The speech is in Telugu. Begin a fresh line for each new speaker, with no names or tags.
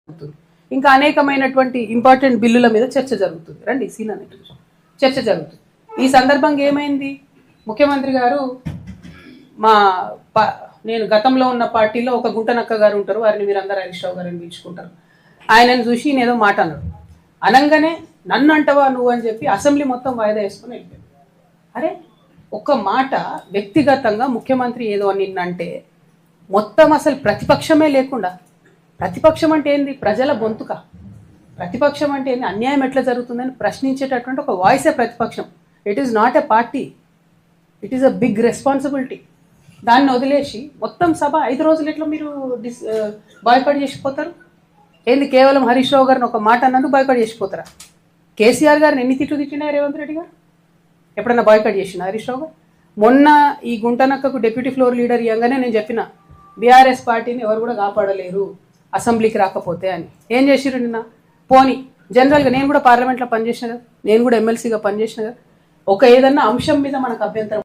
జరుగుతుంది. ఇంకా అనేకమైనటువంటి ఇంపార్టెంట్ బిల్లుల మీద చర్చ జరుగుతుంది. రండి సీన్ అన్నట్టు చర్చ జరుగుతుంది. ఈ సందర్భంగా ఏమైంది, ముఖ్యమంత్రి గారు నేను గతంలో ఉన్న పార్టీలో ఒక గుంటనక్క గారు ఉంటారు, వారిని మీరందరూ హరీష్ రావు గారిని పిలుచుకుంటారు. ఆయనను చూసి నేనేదో మాట అన్నాడు, అనగానే నన్ను అంటవా నువ్వు అని చెప్పి అసెంబ్లీ మొత్తం వాయిదా వేసుకుని వెళ్ళిపోయాడు. అరే ఒక్క మాట వ్యక్తిగతంగా ముఖ్యమంత్రి ఏదో నిన్నంటే మొత్తం అసలు ప్రతిపక్షమే లేకుండా, ప్రతిపక్షం అంటే ఏంది, ప్రజల గొంతుక, ప్రతిపక్షం అంటే ఏంది, అన్యాయం ఎట్లా జరుగుతుందని ప్రశ్నించేటటువంటి ఒక వాయిసే ప్రతిపక్షం. It is not a party, it is a big responsibility. దాన్ని వదిలేసి మొత్తం సభ 5 రోజులు ఎట్లా మీరు బాయ్కాట్ చేసిపోతారు? ఏంది కేవలం హరీష్ రావు గారిని ఒక మాట అన్నందుకు బాయ్కాట్ చేసిపోతారా? కేసీఆర్ గారిని ఎన్ని తిట్లు తిట్టినా రేవంత్ రెడ్డి గారు ఎప్పుడన్నా బాయ్కాట్ చేసిన హరీష్ రావు గారు? మొన్న ఈ గుంటనక్కకు డిప్యూటీ ఫ్లోర్ లీడర్ ఇవ్వగానే నేను చెప్పిన బీఆర్ఎస్ పార్టీని ఎవరు కూడా కాపాడలేరు అసెంబ్లీకి రాకపోతే అని. ఏం చేసిరు నిన్న? పోనీ జనరల్గా నేను కూడా పార్లమెంట్లో పనిచేసిన కదా, నేను కూడా ఎమ్మెల్సీగా పనిచేసిన కదా, ఒక ఏదన్నా అంశం మీద మనకు అభ్యంతరం